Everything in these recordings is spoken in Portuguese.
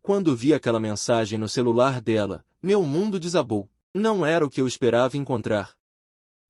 Quando vi aquela mensagem no celular dela, meu mundo desabou. Não era o que eu esperava encontrar.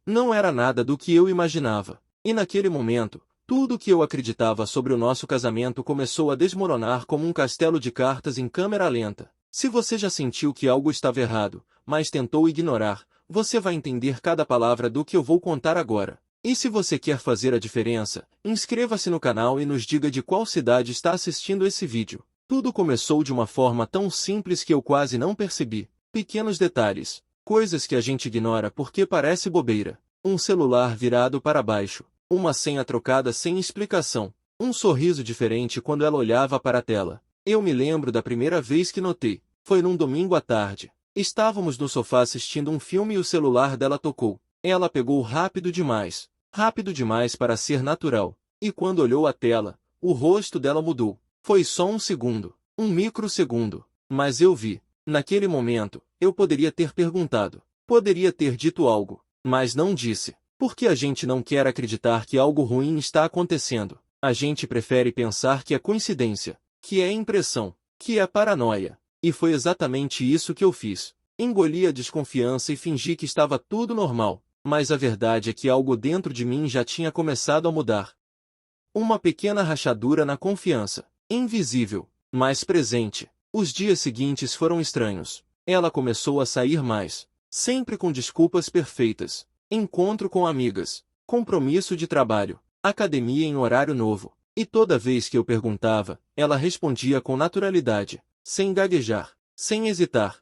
Não era nada do que eu imaginava. E naquele momento, tudo o que eu acreditava sobre o nosso casamento começou a desmoronar como um castelo de cartas em câmera lenta. Se você já sentiu que algo estava errado, mas tentou ignorar, você vai entender cada palavra do que eu vou contar agora. E se você quer fazer a diferença, inscreva-se no canal e nos diga de qual cidade está assistindo esse vídeo. Tudo começou de uma forma tão simples que eu quase não percebi. Pequenos detalhes, coisas que a gente ignora porque parece bobeira. Um celular virado para baixo, uma senha trocada sem explicação, um sorriso diferente quando ela olhava para a tela. Eu me lembro da primeira vez que notei. Foi num domingo à tarde. Estávamos no sofá assistindo um filme e o celular dela tocou. Ela pegou rápido demais para ser natural. E quando olhou a tela, o rosto dela mudou. Foi só um segundo, um microsegundo. Mas eu vi. Naquele momento, eu poderia ter perguntado. Poderia ter dito algo, mas não disse. Porque a gente não quer acreditar que algo ruim está acontecendo. A gente prefere pensar que é coincidência, que é impressão, que é paranoia. E foi exatamente isso que eu fiz. Engoli a desconfiança e fingi que estava tudo normal. Mas a verdade é que algo dentro de mim já tinha começado a mudar. Uma pequena rachadura na confiança. Invisível, mas presente. Os dias seguintes foram estranhos. Ela começou a sair mais. Sempre com desculpas perfeitas. Encontro com amigas. Compromisso de trabalho. Academia em horário novo. E toda vez que eu perguntava, ela respondia com naturalidade. Sem gaguejar. Sem hesitar.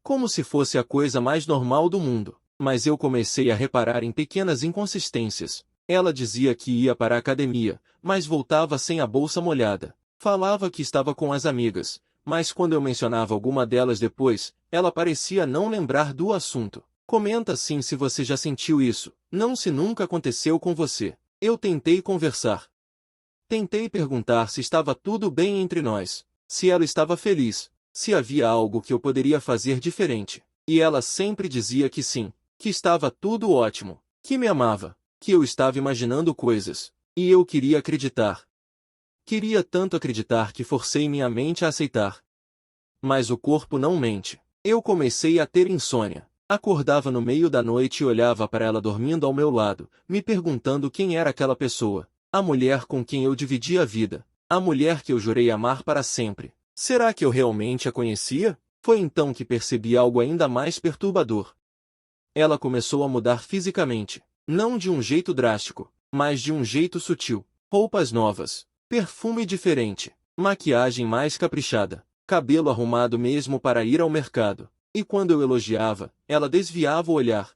Como se fosse a coisa mais normal do mundo. Mas eu comecei a reparar em pequenas inconsistências. Ela dizia que ia para a academia, mas voltava sem a bolsa molhada. Falava que estava com as amigas, mas quando eu mencionava alguma delas depois, ela parecia não lembrar do assunto. Comenta sim se você já sentiu isso, não se nunca aconteceu com você. Eu tentei conversar. Tentei perguntar se estava tudo bem entre nós, se ela estava feliz, se havia algo que eu poderia fazer diferente. E ela sempre dizia que sim, que estava tudo ótimo, que me amava, que eu estava imaginando coisas, e eu queria acreditar. Queria tanto acreditar que forcei minha mente a aceitar. Mas o corpo não mente. Eu comecei a ter insônia. Acordava no meio da noite e olhava para ela dormindo ao meu lado, me perguntando quem era aquela pessoa. A mulher com quem eu dividia a vida. A mulher que eu jurei amar para sempre. Será que eu realmente a conhecia? Foi então que percebi algo ainda mais perturbador. Ela começou a mudar fisicamente. Não de um jeito drástico, mas de um jeito sutil. Roupas novas. Perfume diferente. Maquiagem mais caprichada. Cabelo arrumado mesmo para ir ao mercado. E quando eu elogiava, ela desviava o olhar.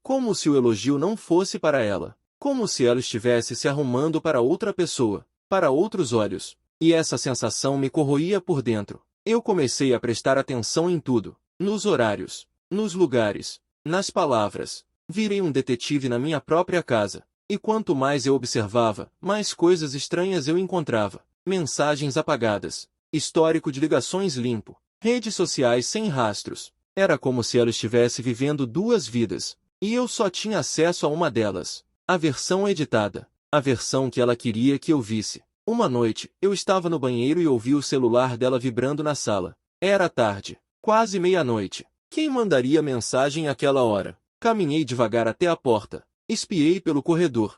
Como se o elogio não fosse para ela. Como se ela estivesse se arrumando para outra pessoa, para outros olhos. E essa sensação me corroía por dentro. Eu comecei a prestar atenção em tudo. Nos horários, nos lugares, nas palavras. Virei um detetive na minha própria casa. E quanto mais eu observava, mais coisas estranhas eu encontrava. Mensagens apagadas. Histórico de ligações limpo. Redes sociais sem rastros. Era como se ela estivesse vivendo duas vidas. E eu só tinha acesso a uma delas. A versão editada. A versão que ela queria que eu visse. Uma noite, eu estava no banheiro e ouvi o celular dela vibrando na sala. Era tarde. Quase meia-noite. Quem mandaria mensagem àquela hora? Caminhei devagar até a porta. Espiei pelo corredor.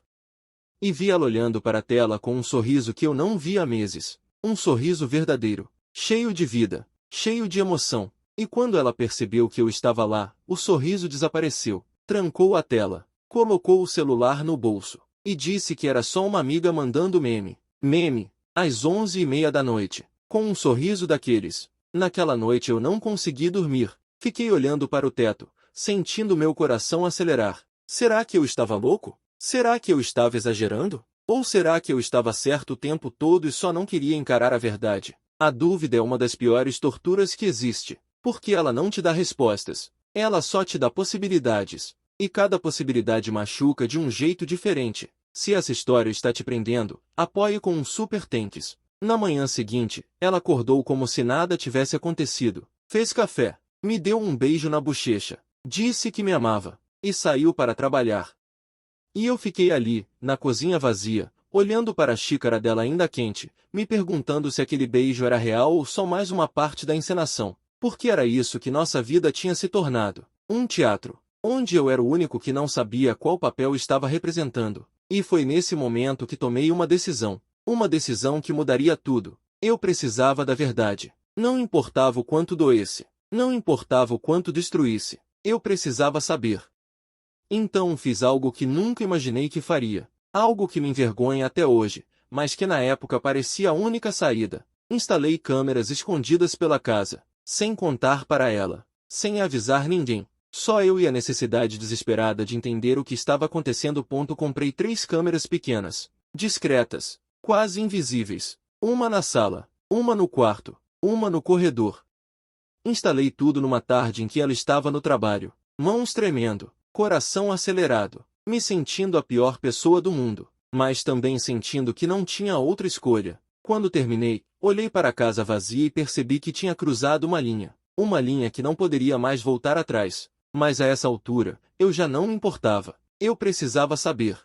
E vi ela olhando para a tela com um sorriso que eu não via há meses. Um sorriso verdadeiro. Cheio de vida. Cheio de emoção. E quando ela percebeu que eu estava lá, o sorriso desapareceu. Trancou a tela. Colocou o celular no bolso. E disse que era só uma amiga mandando meme. Meme. Às 11h30 da noite. Com um sorriso daqueles. Naquela noite eu não consegui dormir. Fiquei olhando para o teto, sentindo meu coração acelerar. Será que eu estava louco? Será que eu estava exagerando? Ou será que eu estava certo o tempo todo e só não queria encarar a verdade? A dúvida é uma das piores torturas que existe, porque ela não te dá respostas. Ela só te dá possibilidades. E cada possibilidade machuca de um jeito diferente. Se essa história está te prendendo, apoie com um super thanks. Na manhã seguinte, ela acordou como se nada tivesse acontecido. Fez café, me deu um beijo na bochecha, disse que me amava, e saiu para trabalhar. E eu fiquei ali, na cozinha vazia, olhando para a xícara dela ainda quente, me perguntando se aquele beijo era real ou só mais uma parte da encenação. Porque era isso que nossa vida tinha se tornado. Um teatro, onde eu era o único que não sabia qual papel estava representando. E foi nesse momento que tomei uma decisão. Uma decisão que mudaria tudo. Eu precisava da verdade. Não importava o quanto doesse. Não importava o quanto destruísse. Eu precisava saber. Então fiz algo que nunca imaginei que faria. Algo que me envergonha até hoje, mas que na época parecia a única saída. Instalei câmeras escondidas pela casa. Sem contar para ela, sem avisar ninguém. Só eu e a necessidade desesperada de entender o que estava acontecendo. Comprei 3 câmeras pequenas, discretas, quase invisíveis. Uma na sala, uma no quarto, uma no corredor. Instalei tudo numa tarde em que ela estava no trabalho, mãos tremendo, coração acelerado, me sentindo a pior pessoa do mundo, mas também sentindo que não tinha outra escolha. Quando terminei, olhei para a casa vazia e percebi que tinha cruzado uma linha que não poderia mais voltar atrás. Mas a essa altura, eu já não me importava. Eu precisava saber.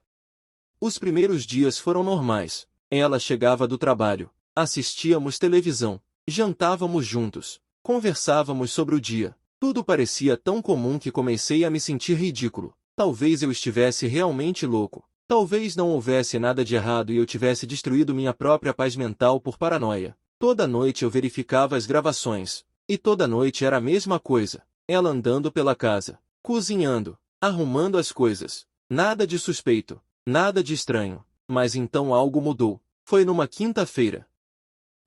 Os primeiros dias foram normais. Ela chegava do trabalho, assistíamos televisão, jantávamos juntos, conversávamos sobre o dia. Tudo parecia tão comum que comecei a me sentir ridículo. Talvez eu estivesse realmente louco. Talvez não houvesse nada de errado e eu tivesse destruído minha própria paz mental por paranoia. Toda noite eu verificava as gravações. E toda noite era a mesma coisa. Ela andando pela casa, cozinhando, arrumando as coisas. Nada de suspeito, nada de estranho. Mas então algo mudou. Foi numa quinta-feira.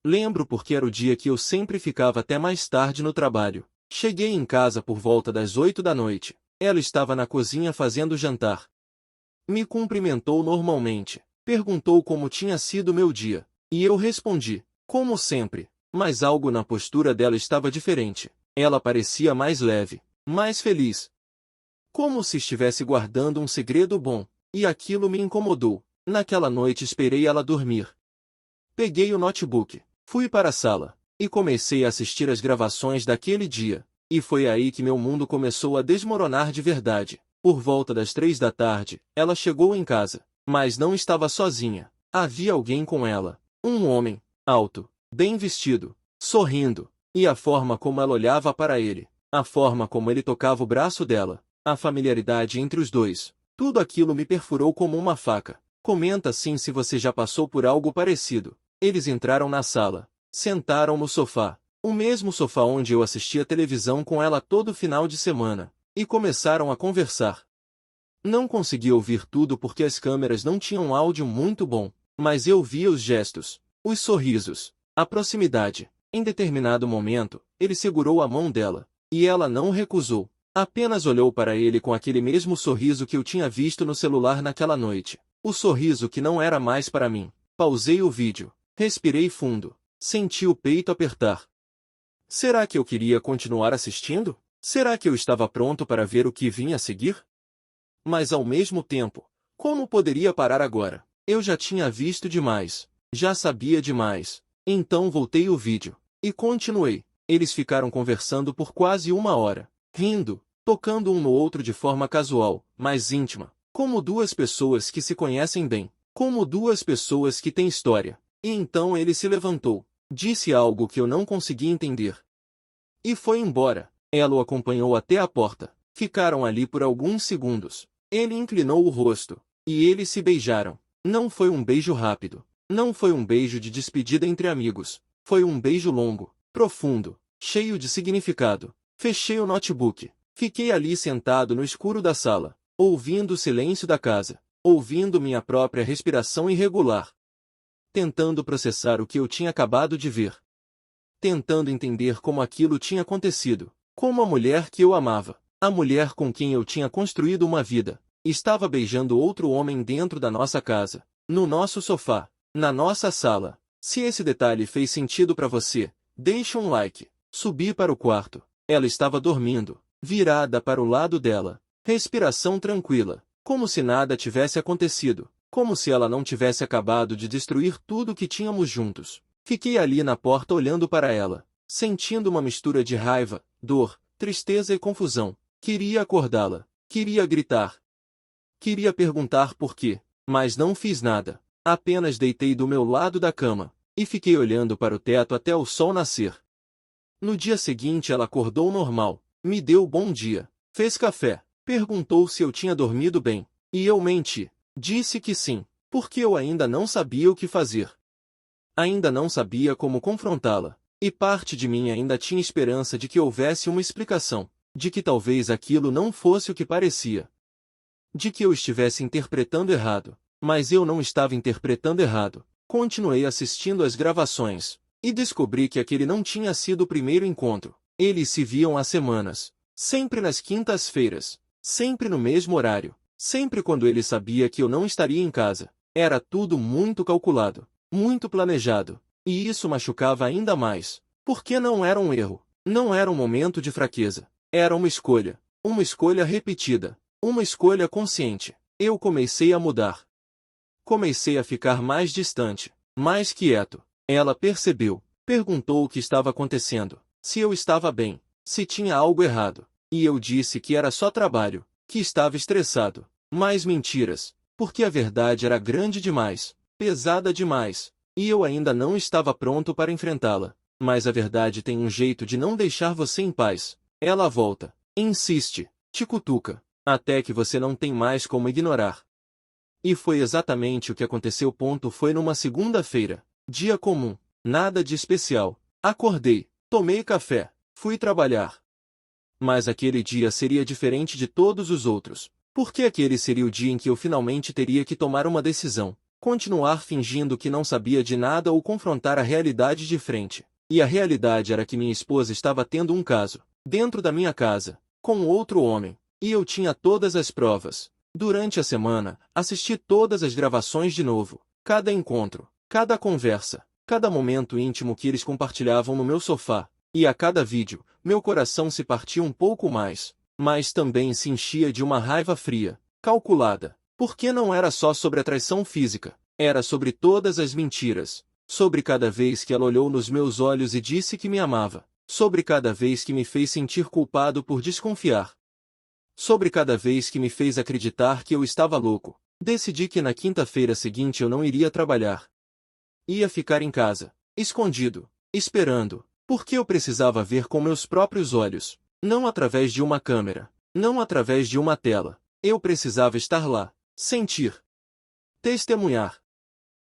Lembro porque era o dia que eu sempre ficava até mais tarde no trabalho. Cheguei em casa por volta das 8 da noite. Ela estava na cozinha fazendo jantar. Me cumprimentou normalmente, perguntou como tinha sido meu dia, e eu respondi, como sempre, mas algo na postura dela estava diferente. Ela parecia mais leve, mais feliz. Como se estivesse guardando um segredo bom, e aquilo me incomodou. Naquela noite esperei ela dormir. Peguei o notebook, fui para a sala, e comecei a assistir as gravações daquele dia, e foi aí que meu mundo começou a desmoronar de verdade. Por volta das 3 da tarde, ela chegou em casa, mas não estava sozinha. Havia alguém com ela. Um homem, alto, bem vestido, sorrindo, e a forma como ela olhava para ele, a forma como ele tocava o braço dela, a familiaridade entre os dois, tudo aquilo me perfurou como uma faca. Comenta sim se você já passou por algo parecido. Eles entraram na sala, sentaram no sofá, o mesmo sofá onde eu assistia televisão com ela todo final de semana. E começaram a conversar. Não consegui ouvir tudo porque as câmeras não tinham um áudio muito bom, mas eu via os gestos, os sorrisos, a proximidade. Em determinado momento, ele segurou a mão dela, e ela não recusou. Apenas olhou para ele com aquele mesmo sorriso que eu tinha visto no celular naquela noite. O sorriso que não era mais para mim. Pausei o vídeo, respirei fundo, senti o peito apertar. Será que eu queria continuar assistindo? Será que eu estava pronto para ver o que vinha a seguir? Mas ao mesmo tempo, como poderia parar agora? Eu já tinha visto demais, já sabia demais. Então voltei o vídeo, e continuei. Eles ficaram conversando por quase 1 hora, rindo, tocando um no outro de forma casual, mas íntima, como duas pessoas que se conhecem bem, como duas pessoas que têm história. E então ele se levantou, disse algo que eu não consegui entender. E foi embora. Ela o acompanhou até a porta. Ficaram ali por alguns segundos. Ele inclinou o rosto, e eles se beijaram. Não foi um beijo rápido. Não foi um beijo de despedida entre amigos. Foi um beijo longo, profundo, cheio de significado. Fechei o notebook. Fiquei ali sentado no escuro da sala, ouvindo o silêncio da casa, ouvindo minha própria respiração irregular. Tentando processar o que eu tinha acabado de ver. Tentando entender como aquilo tinha acontecido. Como a mulher que eu amava, a mulher com quem eu tinha construído uma vida, estava beijando outro homem dentro da nossa casa, no nosso sofá, na nossa sala. Se esse detalhe fez sentido para você, deixe um like. Subi para o quarto. Ela estava dormindo, virada para o lado dela, respiração tranquila, como se nada tivesse acontecido, como se ela não tivesse acabado de destruir tudo que tínhamos juntos. Fiquei ali na porta olhando para ela, sentindo uma mistura de raiva, dor, tristeza e confusão. Queria acordá-la, queria gritar. Queria perguntar por quê, mas não fiz nada. Apenas deitei do meu lado da cama, e fiquei olhando para o teto até o sol nascer. No dia seguinte ela acordou normal, me deu bom dia, fez café, perguntou se eu tinha dormido bem, e eu menti. Disse que sim, porque eu ainda não sabia o que fazer. Ainda não sabia como confrontá-la, e parte de mim ainda tinha esperança de que houvesse uma explicação, de que talvez aquilo não fosse o que parecia. De que eu estivesse interpretando errado, mas eu não estava interpretando errado. Continuei assistindo às gravações, e descobri que aquele não tinha sido o primeiro encontro. Eles se viam há semanas, sempre nas quintas-feiras, sempre no mesmo horário, sempre quando ele sabia que eu não estaria em casa. Era tudo muito calculado, muito planejado, e isso machucava ainda mais, porque não era um erro, não era um momento de fraqueza, era uma escolha repetida, uma escolha consciente. Eu comecei a mudar. Comecei a ficar mais distante, mais quieto. Ela percebeu, perguntou o que estava acontecendo, se eu estava bem, se tinha algo errado. E eu disse que era só trabalho, que estava estressado. Mais mentiras, porque a verdade era grande demais, pesada demais, e eu ainda não estava pronto para enfrentá-la. Mas a verdade tem um jeito de não deixar você em paz. Ela volta, insiste, te cutuca, até que você não tem mais como ignorar. E foi exatamente o que aconteceu. Foi numa segunda-feira, dia comum, nada de especial. Acordei, tomei café, fui trabalhar. Mas aquele dia seria diferente de todos os outros, porque aquele seria o dia em que eu finalmente teria que tomar uma decisão, continuar fingindo que não sabia de nada ou confrontar a realidade de frente. E a realidade era que minha esposa estava tendo um caso, dentro da minha casa, com outro homem, e eu tinha todas as provas. Durante a semana, assisti todas as gravações de novo, cada encontro, cada conversa, cada momento íntimo que eles compartilhavam no meu sofá, e a cada vídeo, meu coração se partia um pouco mais, mas também se enchia de uma raiva fria, calculada, porque não era só sobre a traição física, era sobre todas as mentiras, sobre cada vez que ela olhou nos meus olhos e disse que me amava, sobre cada vez que me fez sentir culpado por desconfiar, sobre cada vez que me fez acreditar que eu estava louco. Decidi que na quinta-feira seguinte eu não iria trabalhar. Ia ficar em casa, escondido, esperando, porque eu precisava ver com meus próprios olhos, não através de uma câmera, não através de uma tela. Eu precisava estar lá, sentir, testemunhar.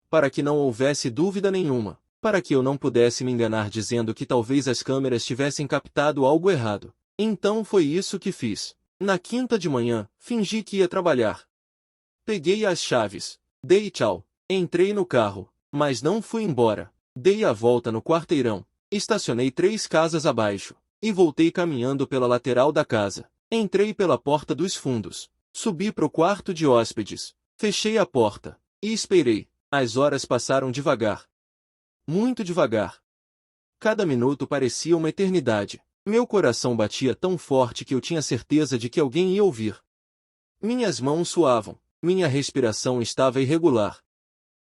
Para que não houvesse dúvida nenhuma, para que eu não pudesse me enganar dizendo que talvez as câmeras tivessem captado algo errado. Então foi isso que fiz. Na quinta de manhã, fingi que ia trabalhar. Peguei as chaves, dei tchau, entrei no carro, mas não fui embora. Dei a volta no quarteirão, estacionei 3 casas abaixo, e voltei caminhando pela lateral da casa. Entrei pela porta dos fundos, subi pro quarto de hóspedes, fechei a porta, e esperei. As horas passaram devagar. Muito devagar. Cada minuto parecia uma eternidade. Meu coração batia tão forte que eu tinha certeza de que alguém ia ouvir. Minhas mãos suavam, minha respiração estava irregular.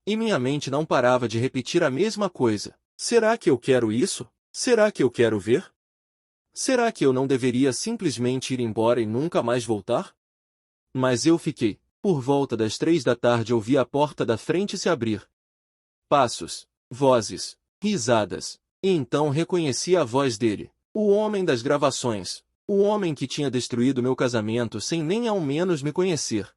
E minha mente não parava de repetir a mesma coisa. Será que eu quero isso? Será que eu quero ver? Será que eu não deveria simplesmente ir embora e nunca mais voltar? Mas eu fiquei. Por volta das 3 da tarde ouvi a porta da frente se abrir. Passos, vozes, risadas. E então reconheci a voz dele. O homem das gravações. O homem que tinha destruído meu casamento sem nem ao menos me conhecer.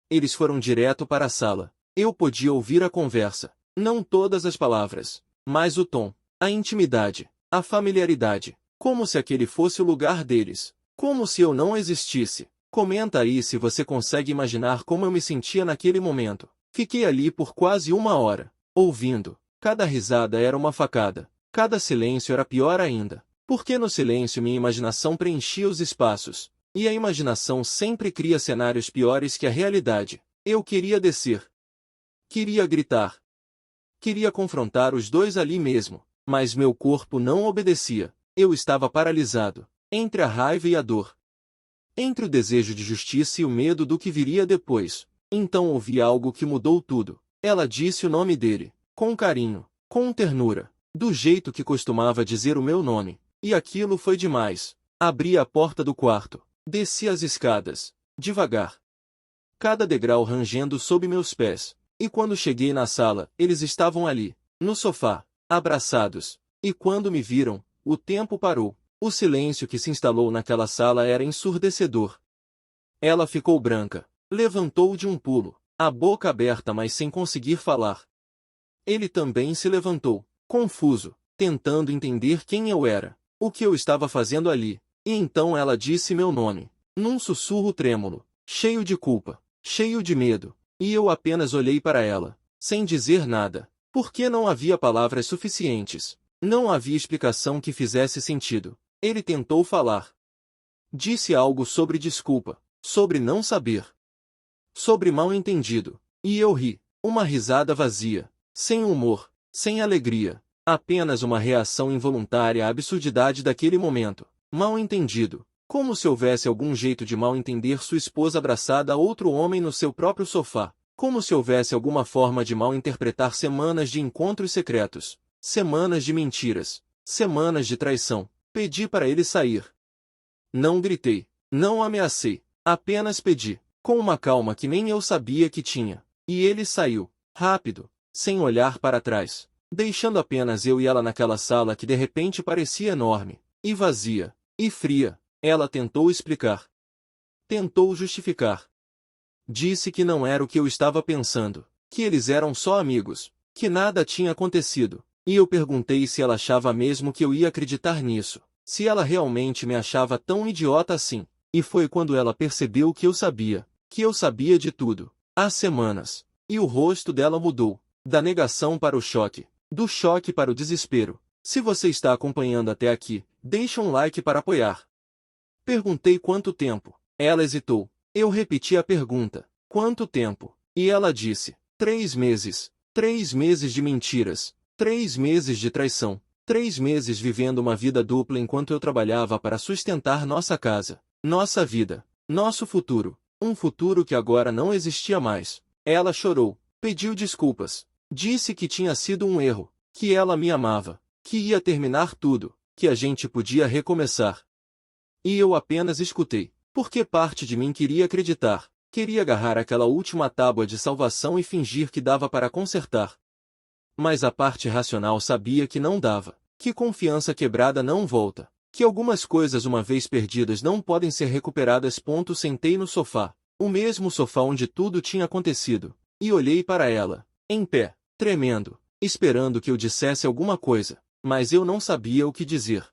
Eles foram direto para a sala. Eu podia ouvir a conversa. Não todas as palavras, mas o tom, a intimidade, a familiaridade. Como se aquele fosse o lugar deles. Como se eu não existisse. Comenta aí se você consegue imaginar como eu me sentia naquele momento. Fiquei ali por quase 1 hora, ouvindo. Cada risada era uma facada. Cada silêncio era pior ainda. Porque no silêncio minha imaginação preenchia os espaços, e a imaginação sempre cria cenários piores que a realidade. Eu queria descer. Queria gritar. Queria confrontar os dois ali mesmo, mas meu corpo não obedecia. Eu estava paralisado, entre a raiva e a dor. Entre o desejo de justiça e o medo do que viria depois. Então ouvi algo que mudou tudo. Ela disse o nome dele, com carinho, com ternura, do jeito que costumava dizer o meu nome. E aquilo foi demais. Abri a porta do quarto. Desci as escadas, devagar. Cada degrau rangendo sob meus pés. E quando cheguei na sala, eles estavam ali, no sofá, abraçados. E quando me viram, o tempo parou. O silêncio que se instalou naquela sala era ensurdecedor. Ela ficou branca. Levantou de um pulo, a boca aberta mas sem conseguir falar. Ele também se levantou, confuso, tentando entender quem eu era, o que eu estava fazendo ali. E então ela disse meu nome, num sussurro trêmulo, cheio de culpa, cheio de medo. E eu apenas olhei para ela, sem dizer nada, porque não havia palavras suficientes. Não havia explicação que fizesse sentido. Ele tentou falar. Disse algo sobre desculpa, sobre não saber, sobre mal-entendido. E eu ri, uma risada vazia, sem humor, sem alegria, apenas uma reação involuntária à absurdidade daquele momento. Mal-entendido, como se houvesse algum jeito de mal-entender sua esposa abraçada a outro homem no seu próprio sofá, como se houvesse alguma forma de mal-interpretar semanas de encontros secretos, semanas de mentiras, semanas de traição. Pedi para ele sair. Não gritei, não ameacei, apenas pedi, com uma calma que nem eu sabia que tinha. E ele saiu, rápido, sem olhar para trás, deixando apenas eu e ela naquela sala que de repente parecia enorme, e vazia, e fria. Ela tentou explicar. Tentou justificar. Disse que não era o que eu estava pensando, que eles eram só amigos, que nada tinha acontecido. E eu perguntei se ela achava mesmo que eu ia acreditar nisso, se ela realmente me achava tão idiota assim. E foi quando ela percebeu que eu sabia de tudo, há semanas. E o rosto dela mudou, da negação para o choque, do choque para o desespero. Se você está acompanhando até aqui, deixa um like para apoiar. Perguntei quanto tempo. Ela hesitou. Eu repeti a pergunta. Quanto tempo? E ela disse, 3 meses. 3 meses de mentiras. 3 meses de traição. 3 meses vivendo uma vida dupla enquanto eu trabalhava para sustentar nossa casa, nossa vida, nosso futuro. Um futuro que agora não existia mais. Ela chorou, pediu desculpas. Disse que tinha sido um erro, que ela me amava, que ia terminar tudo, que a gente podia recomeçar. E eu apenas escutei, porque parte de mim queria acreditar, queria agarrar aquela última tábua de salvação e fingir que dava para consertar. Mas a parte racional sabia que não dava, que confiança quebrada não volta, que algumas coisas uma vez perdidas não podem ser recuperadas. Sentei no sofá, o mesmo sofá onde tudo tinha acontecido, e olhei para ela, em pé, tremendo, esperando que eu dissesse alguma coisa, mas eu não sabia o que dizer.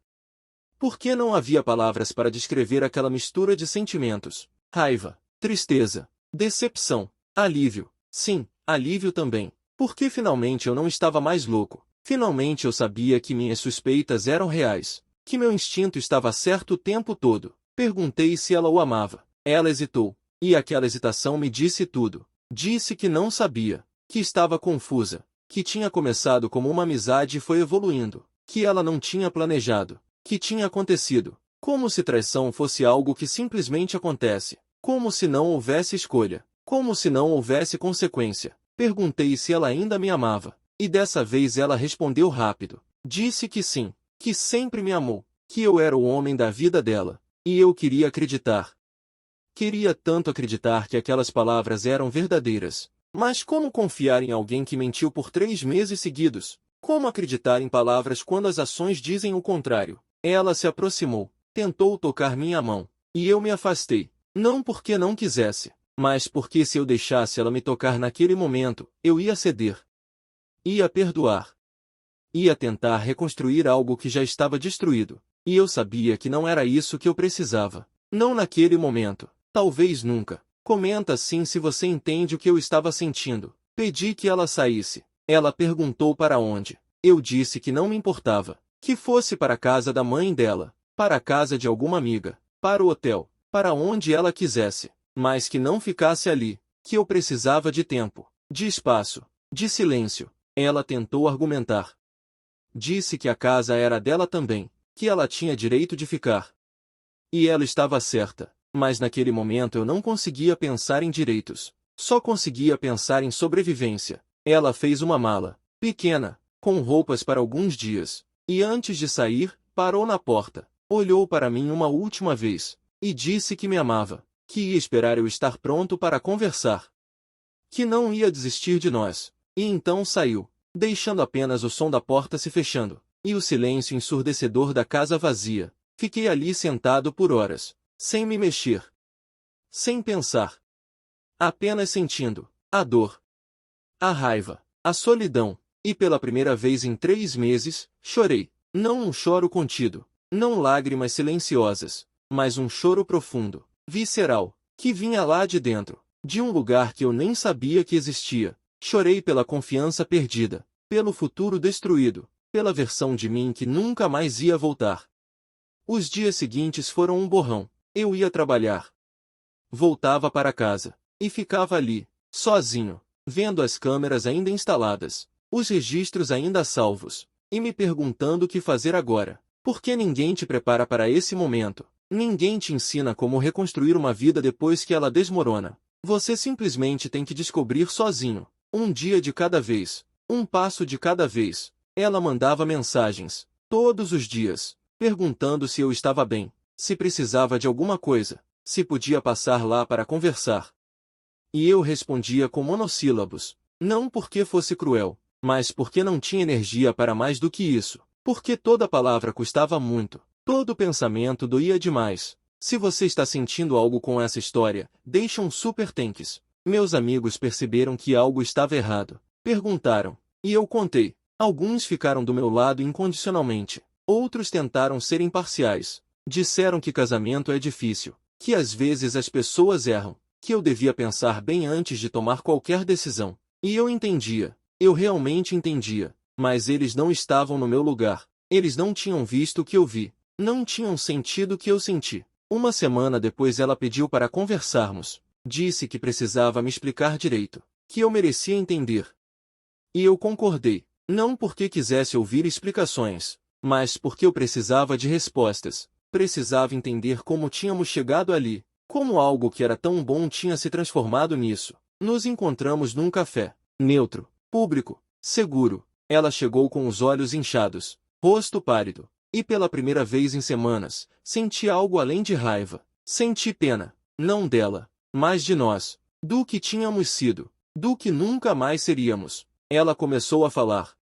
Porque não havia palavras para descrever aquela mistura de sentimentos: raiva, tristeza, decepção, alívio. Sim, alívio também. Porque finalmente eu não estava mais louco. Finalmente eu sabia que minhas suspeitas eram reais, que meu instinto estava certo o tempo todo. Perguntei se ela o amava. Ela hesitou, e aquela hesitação me disse tudo. Disse que não sabia, que estava confusa, que tinha começado como uma amizade e foi evoluindo, que ela não tinha planejado, que tinha acontecido, como se traição fosse algo que simplesmente acontece, como se não houvesse escolha, como se não houvesse consequência. Perguntei se ela ainda me amava, e dessa vez ela respondeu rápido. Disse que sim, que sempre me amou, que eu era o homem da vida dela, e eu queria acreditar. Queria tanto acreditar que aquelas palavras eram verdadeiras. Mas como confiar em alguém que mentiu por 3 meses seguidos? Como acreditar em palavras quando as ações dizem o contrário? Ela se aproximou, tentou tocar minha mão, e eu me afastei, não porque não quisesse, mas porque se eu deixasse ela me tocar naquele momento, eu ia ceder. Ia perdoar. Ia tentar reconstruir algo que já estava destruído. E eu sabia que não era isso que eu precisava. Não naquele momento. Talvez nunca. Comenta sim se você entende o que eu estava sentindo. Pedi que ela saísse. Ela perguntou para onde. Eu disse que não me importava. Que fosse para a casa da mãe dela, para a casa de alguma amiga, para o hotel, para onde ela quisesse. Mas que não ficasse ali, que eu precisava de tempo, de espaço, de silêncio. Ela tentou argumentar. Disse que a casa era dela também, que ela tinha direito de ficar. E ela estava certa, mas naquele momento eu não conseguia pensar em direitos, só conseguia pensar em sobrevivência. Ela fez uma mala, pequena, com roupas para alguns dias, e antes de sair, parou na porta, olhou para mim uma última vez, e disse que me amava. Que ia esperar eu estar pronto para conversar. que não ia desistir de nós. E então saiu, deixando apenas o som da porta se fechando, e o silêncio ensurdecedor da casa vazia. Fiquei ali sentado por horas, sem me mexer, sem pensar, apenas sentindo a dor, a raiva, a solidão, e pela primeira vez em 3 meses, chorei. Não um choro contido, não lágrimas silenciosas, mas um choro profundo, visceral, que vinha lá de dentro, de um lugar que eu nem sabia que existia. Chorei pela confiança perdida, pelo futuro destruído, pela versão de mim que nunca mais ia voltar. Os dias seguintes foram um borrão. Eu ia trabalhar, voltava para casa, e ficava ali, sozinho, vendo as câmeras ainda instaladas, os registros ainda salvos, e me perguntando o que fazer agora. Porque ninguém te prepara para esse momento. Ninguém te ensina como reconstruir uma vida depois que ela desmorona. Você simplesmente tem que descobrir sozinho. Um dia de cada vez, um passo de cada vez. Ela mandava mensagens, todos os dias, perguntando se eu estava bem, se precisava de alguma coisa, se podia passar lá para conversar. E eu respondia com monossílabos, não porque fosse cruel, mas porque não tinha energia para mais do que isso, porque toda palavra custava muito, todo pensamento doía demais. Se você está sentindo algo com essa história, deixa um super thanks. Meus amigos perceberam que algo estava errado, perguntaram, e eu contei. Alguns ficaram do meu lado incondicionalmente, outros tentaram ser imparciais. Disseram que casamento é difícil, que às vezes as pessoas erram, que eu devia pensar bem antes de tomar qualquer decisão. E eu entendia, eu realmente entendia, mas eles não estavam no meu lugar, eles não tinham visto o que eu vi, não tinham sentido o que eu senti. Uma semana depois ela pediu para conversarmos, disse que precisava me explicar direito, que eu merecia entender. E eu concordei, não porque quisesse ouvir explicações, mas porque eu precisava de respostas. Precisava entender como tínhamos chegado ali, como algo que era tão bom tinha se transformado nisso. Nos encontramos num café, neutro, público, seguro. Ela chegou com os olhos inchados, rosto pálido, e pela primeira vez em semanas, senti algo além de raiva. Senti pena, não dela, mas de nós, do que tínhamos sido, do que nunca mais seríamos. Ela começou a falar.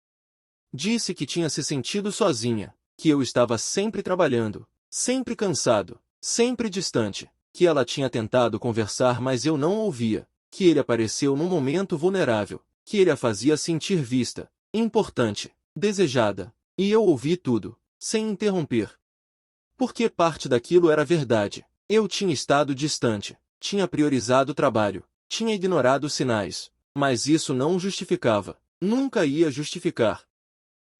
Disse que tinha se sentido sozinha, que eu estava sempre trabalhando, sempre cansado, sempre distante, que ela tinha tentado conversar mas eu não ouvia, que ele apareceu num momento vulnerável, que ele a fazia sentir vista, importante, desejada, e eu ouvi tudo, sem interromper. Porque parte daquilo era verdade. Eu tinha estado distante, tinha priorizado o trabalho, tinha ignorado os sinais, mas isso não justificava, nunca ia justificar.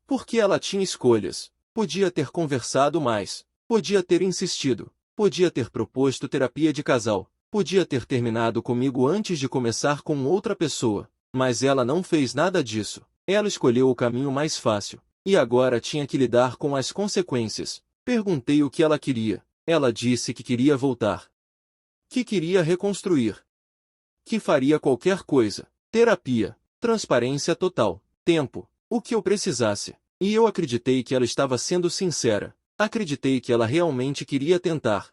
Porque ela tinha escolhas, podia ter conversado mais, podia ter insistido, podia ter proposto terapia de casal, podia ter terminado comigo antes de começar com outra pessoa, mas ela não fez nada disso. Ela escolheu o caminho mais fácil, e agora tinha que lidar com as consequências. Perguntei o que ela queria. Ela disse que queria voltar, que queria reconstruir, que faria qualquer coisa, terapia, transparência total, tempo, o que eu precisasse. E eu acreditei que ela estava sendo sincera. Acreditei que ela realmente queria tentar.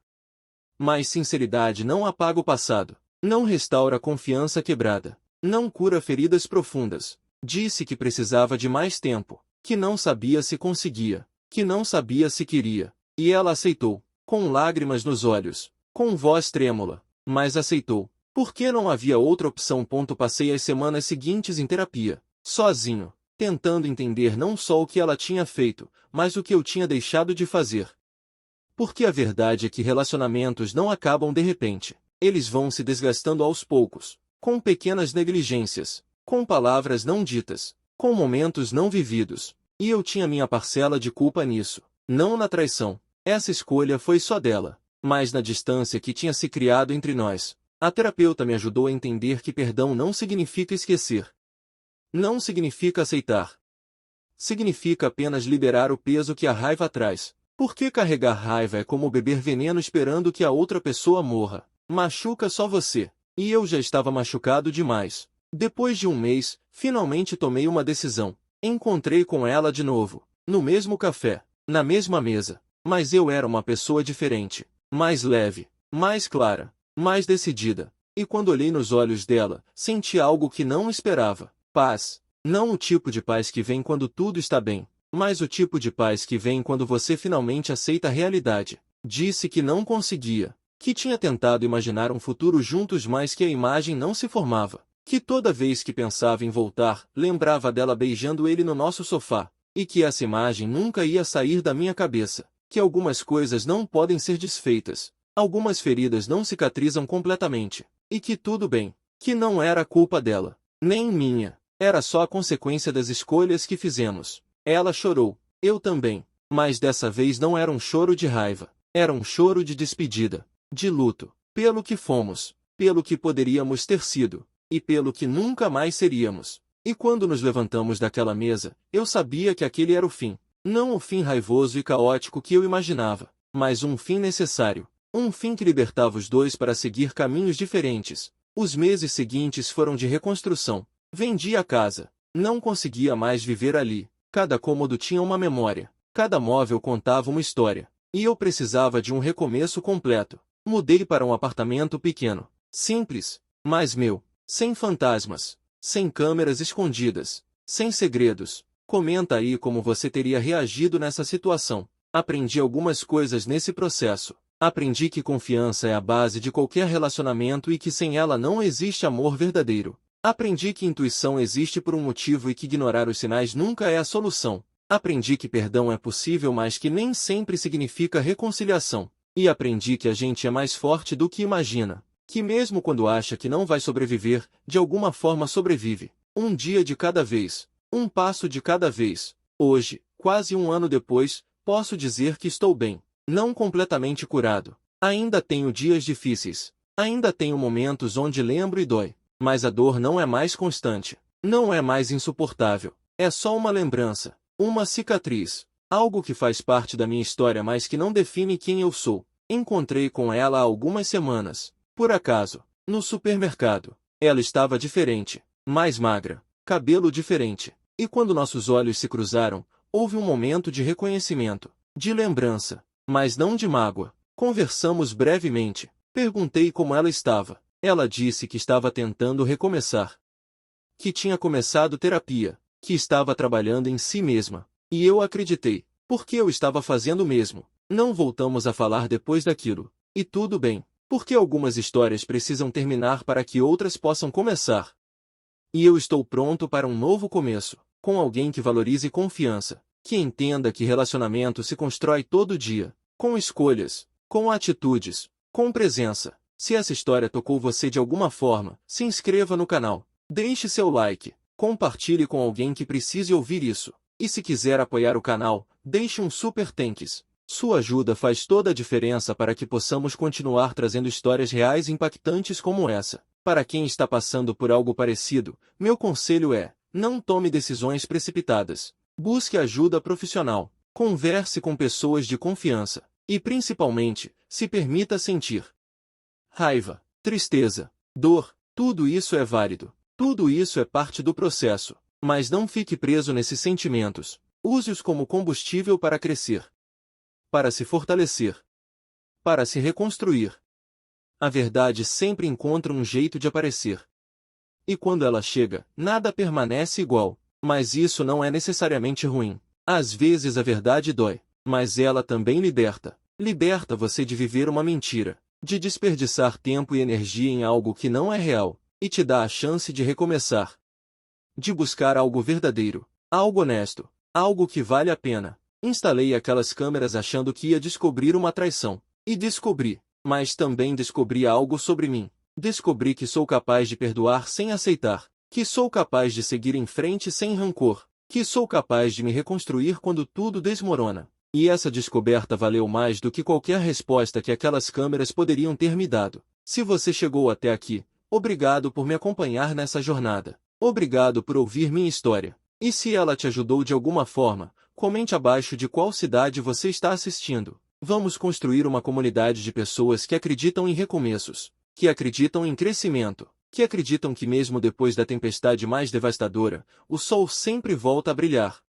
Mas sinceridade não apaga o passado. Não restaura a confiança quebrada. Não cura feridas profundas. Disse que precisava de mais tempo. Que não sabia se conseguia. Que não sabia se queria. E ela aceitou. Com lágrimas nos olhos. Com voz trêmula. Mas aceitou. Porque não havia outra opção. Passei as semanas seguintes em terapia. Sozinho. Tentando entender não só o que ela tinha feito, mas o que eu tinha deixado de fazer. Porque a verdade é que relacionamentos não acabam de repente. Eles vão se desgastando aos poucos, com pequenas negligências, com palavras não ditas, com momentos não vividos. E eu tinha minha parcela de culpa nisso, não na traição. Essa escolha foi só dela, mas na distância que tinha se criado entre nós. A terapeuta me ajudou a entender que perdão não significa esquecer. Não significa aceitar. Significa apenas liberar o peso que a raiva traz. Porque carregar raiva é como beber veneno esperando que a outra pessoa morra. Machuca só você. E eu já estava machucado demais. Depois de um mês, finalmente tomei uma decisão. Encontrei com ela de novo. No mesmo café. Na mesma mesa. Mas eu era uma pessoa diferente. Mais leve. Mais clara. Mais decidida. E quando olhei nos olhos dela, senti algo que não esperava. Paz. Não o tipo de paz que vem quando tudo está bem, mas o tipo de paz que vem quando você finalmente aceita a realidade. Disse que não conseguia, que tinha tentado imaginar um futuro juntos, mas que a imagem não se formava, que toda vez que pensava em voltar, lembrava dela beijando ele no nosso sofá, e que essa imagem nunca ia sair da minha cabeça, que algumas coisas não podem ser desfeitas, algumas feridas não cicatrizam completamente, e que tudo bem, que não era culpa dela, nem minha, era só a consequência das escolhas que fizemos. Ela chorou, eu também, mas dessa vez não era um choro de raiva, era um choro de despedida, de luto, pelo que fomos, pelo que poderíamos ter sido, e pelo que nunca mais seríamos. E quando nos levantamos daquela mesa, eu sabia que aquele era o fim, não o fim raivoso e caótico que eu imaginava, mas um fim necessário, um fim que libertava os dois para seguir caminhos diferentes. Os meses seguintes foram de reconstrução. Vendi a casa, não conseguia mais viver ali, cada cômodo tinha uma memória, cada móvel contava uma história, e eu precisava de um recomeço completo. Mudei para um apartamento pequeno, simples, mas meu, sem fantasmas, sem câmeras escondidas, sem segredos. Comenta aí como você teria reagido nessa situação. Aprendi algumas coisas nesse processo. Aprendi que confiança é a base de qualquer relacionamento e que sem ela não existe amor verdadeiro. Aprendi que intuição existe por um motivo e que ignorar os sinais nunca é a solução. Aprendi que perdão é possível, mas que nem sempre significa reconciliação. E aprendi que a gente é mais forte do que imagina, que mesmo quando acha que não vai sobreviver, de alguma forma sobrevive. Um dia de cada vez, um passo de cada vez. Hoje, quase um ano depois, posso dizer que estou bem, não completamente curado. Ainda tenho dias difíceis, ainda tenho momentos onde lembro e dói. Mas a dor não é mais constante, não é mais insuportável, é só uma lembrança, uma cicatriz, algo que faz parte da minha história mas que não define quem eu sou. Encontrei com ela há algumas semanas, por acaso, no supermercado. Ela estava diferente, mais magra, cabelo diferente, e quando nossos olhos se cruzaram, houve um momento de reconhecimento, de lembrança, mas não de mágoa. Conversamos brevemente, perguntei como ela estava. Ela disse que estava tentando recomeçar, que tinha começado terapia, que estava trabalhando em si mesma. E eu acreditei, porque eu estava fazendo o mesmo. Não voltamos a falar depois daquilo. E tudo bem, porque algumas histórias precisam terminar para que outras possam começar. E eu estou pronto para um novo começo, com alguém que valorize confiança, que entenda que relacionamento se constrói todo dia, com escolhas, com atitudes, com presença. Se essa história tocou você de alguma forma, se inscreva no canal, deixe seu like, compartilhe com alguém que precise ouvir isso. E se quiser apoiar o canal, deixe um super thanks. Sua ajuda faz toda a diferença para que possamos continuar trazendo histórias reais e impactantes como essa. Para quem está passando por algo parecido, meu conselho é: não tome decisões precipitadas. Busque ajuda profissional, converse com pessoas de confiança, e principalmente, se permita sentir. Raiva, tristeza, dor, tudo isso é válido, tudo isso é parte do processo, mas não fique preso nesses sentimentos, use-os como combustível para crescer, para se fortalecer, para se reconstruir. A verdade sempre encontra um jeito de aparecer. E quando ela chega, nada permanece igual, mas isso não é necessariamente ruim. Às vezes a verdade dói, mas ela também liberta. Liberta você de viver uma mentira, de desperdiçar tempo e energia em algo que não é real, e te dá a chance de recomeçar. De buscar algo verdadeiro, algo honesto, algo que vale a pena. Instalei aquelas câmeras achando que ia descobrir uma traição. E descobri, mas também descobri algo sobre mim. Descobri que sou capaz de perdoar sem aceitar, que sou capaz de seguir em frente sem rancor, que sou capaz de me reconstruir quando tudo desmorona. E essa descoberta valeu mais do que qualquer resposta que aquelas câmeras poderiam ter me dado. Se você chegou até aqui, obrigado por me acompanhar nessa jornada. Obrigado por ouvir minha história. E se ela te ajudou de alguma forma, comente abaixo de qual cidade você está assistindo. Vamos construir uma comunidade de pessoas que acreditam em recomeços, que acreditam em crescimento, que acreditam que mesmo depois da tempestade mais devastadora, o sol sempre volta a brilhar.